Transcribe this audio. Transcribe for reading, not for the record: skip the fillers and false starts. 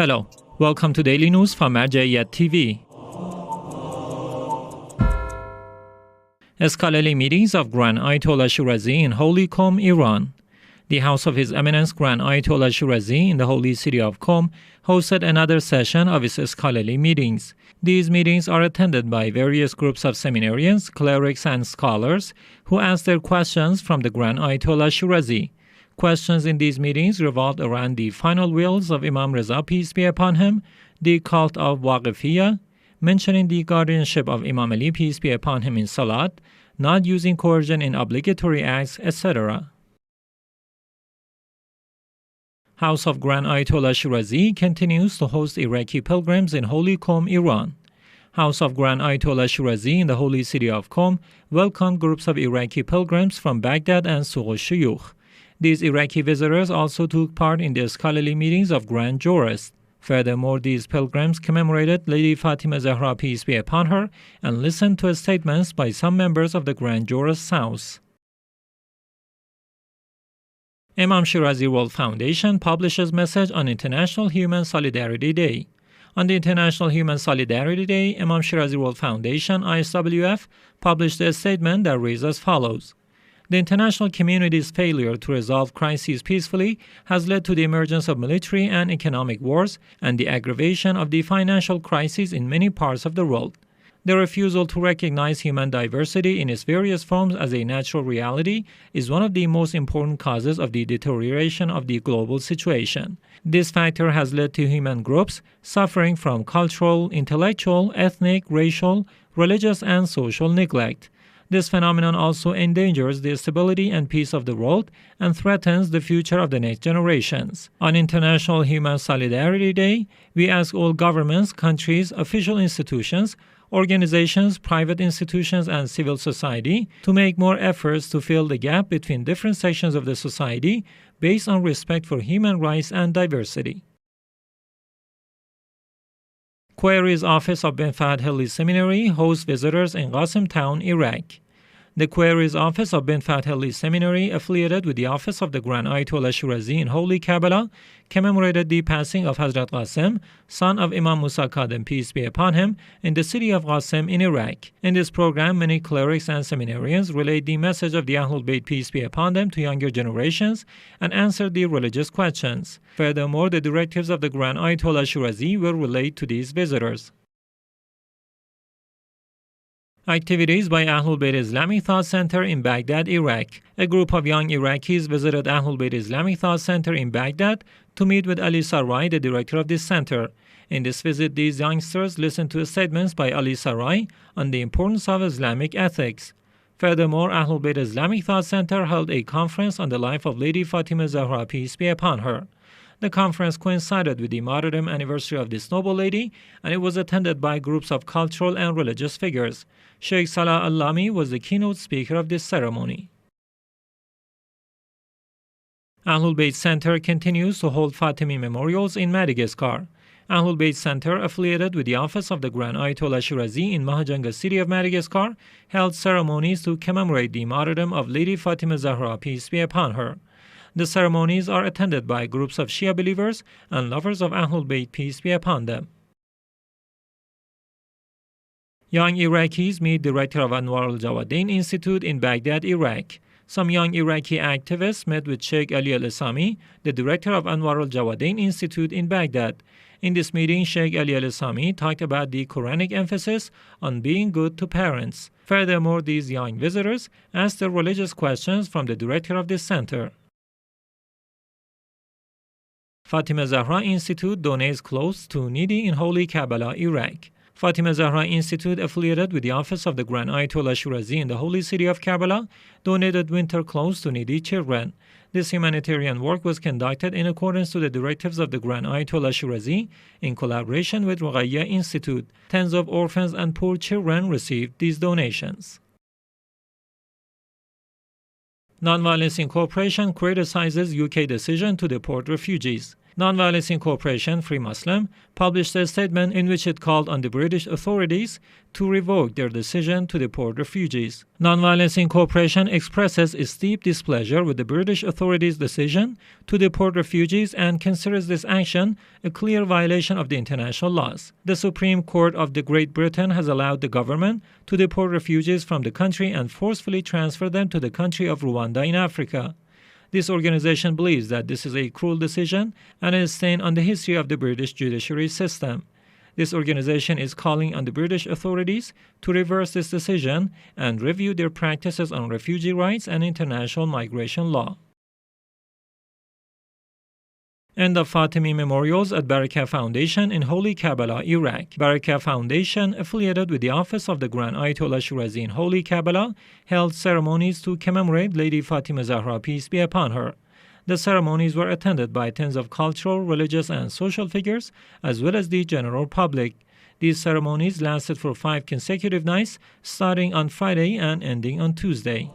Hello, welcome to Daily News from Al-Jawadain TV. Scholarly meetings of Grand Ayatollah Shirazi in Holy Qom, Iran. The House of His Eminence Grand Ayatollah Shirazi in the holy city of Qom hosted another session of its scholarly meetings. These meetings are attended by various groups of seminarians, clerics, and scholars who ask their questions from the Grand Ayatollah Shirazi. Questions in these meetings revolved around the final wills of Imam Reza, peace be upon him, the cult of Waqifiyya, mentioning the guardianship of Imam Ali, peace be upon him, in Salat, not using coercion in obligatory acts, etc. House of Grand Ayatollah Shirazi continues to host Iraqi pilgrims in Holy Qom, Iran. House of Grand Ayatollah Shirazi in the holy city of Qom welcomed groups of Iraqi pilgrims from Baghdad and Suq al-Shuyukh. These Iraqi visitors also took part in the scholarly meetings of Grand Jurists. Furthermore, these pilgrims commemorated Lady Fatima Zahra, peace be upon her, and listened to statements by some members of the Grand Jurists' House. Imam Shirazi World Foundation publishes message on International Human Solidarity Day. On the International Human Solidarity Day, Imam Shirazi World Foundation, ISWF, published a statement that reads as follows. The international community's failure to resolve crises peacefully has led to the emergence of military and economic wars and the aggravation of the financial crisis in many parts of the world. The refusal to recognize human diversity in its various forms as a natural reality is one of the most important causes of the deterioration of the global situation. This factor has led to human groups suffering from cultural, intellectual, ethnic, racial, religious, and social neglect. This phenomenon also endangers the stability and peace of the world and threatens the future of the next generations. On International Human Solidarity Day, we ask all governments, countries, official institutions, organizations, private institutions, and civil society to make more efforts to fill the gap between different sections of the society based on respect for human rights and diversity. Query's Office of bin Fahad Hilli Seminary hosts visitors in Qassem town, Iraq. The Query's Office of bin Fahad Hilli Seminary, affiliated with the Office of the Grand Ayatollah Shirazi in Holy Karbala, commemorated the passing of Hazrat Qassem, son of Imam Musa Kadem, peace be upon him, in the city of Qassem in Iraq. In this program, many clerics and seminarians relayed the message of the AhlulBayt, peace be upon them, to younger generations and answered the religious questions. Furthermore, the directives of the Grand Ayatollah Shirazi were relayed to these visitors. Activities by AhlulBayt Islamic Thought Center in Baghdad, Iraq. A group of young Iraqis visited AhlulBayt Islamic Thought Center in Baghdad to meet with Ali Sarai, the director of this center. In this visit, these youngsters listened to statements by Ali Sarai on the importance of Islamic ethics. Furthermore, AhlulBayt Islamic Thought Center held a conference on the life of Lady Fatima Zahra, peace be upon her. The conference coincided with the martyrdom anniversary of this noble lady, and it was attended by groups of cultural and religious figures. Sheikh Salah Al-Lami was the keynote speaker of this ceremony. AhlulBayt Center continues to hold Fatimi memorials in Madagascar. AhlulBayt Center, affiliated with the Office of the Grand Ayatollah Shirazi in Mahajanga city of Madagascar, held ceremonies to commemorate the martyrdom of Lady Fatima Zahra, peace be upon her. The ceremonies are attended by groups of Shia believers and lovers of AhlulBayt, peace be upon them. Young Iraqis meet director of Anwar al-Jawadain Institute in Baghdad, Iraq. Some young Iraqi activists met with Sheikh Ali al-Isami, the director of Anwar al-Jawadain Institute in Baghdad. In this meeting, Sheikh Ali al-Isami talked about the Quranic emphasis on being good to parents. Furthermore, these young visitors asked their religious questions from the director of this center. Fatima Zahra Institute donates clothes to needy in Holy Karbala, Iraq. Fatima Zahra Institute, affiliated with the Office of the Grand Ayatollah Shirazi in the holy city of Karbala, donated winter clothes to needy children. This humanitarian work was conducted in accordance to the directives of the Grand Ayatollah Shirazi in collaboration with Ruqayya Institute. Tens of orphans and poor children received these donations. Nonviolence Incorporation criticizes UK decision to deport refugees. Nonviolence Incorporation, Free Muslim, published a statement in which it called on the British authorities to revoke their decision to deport refugees. Nonviolence Incorporation expresses its deep displeasure with the British authorities' decision to deport refugees and considers this action a clear violation of the international laws. The Supreme Court of Great Britain has allowed the government to deport refugees from the country and forcefully transfer them to the country of Rwanda in Africa. This organization believes that this is a cruel decision and a stain on the history of the British judiciary system. This organization is calling on the British authorities to reverse this decision and review their practices on refugee rights and international migration law. End of Fatimi memorials at Baraka Foundation in Holy Karbala, Iraq. Baraka Foundation, affiliated with the Office of the Grand Ayatollah Shirazi in Holy Karbala, held ceremonies to commemorate Lady Fatima Zahra, peace be upon her. The ceremonies were attended by tens of cultural, religious, and social figures, as well as the general public. These ceremonies lasted for 5 consecutive nights, starting on Friday and ending on Tuesday.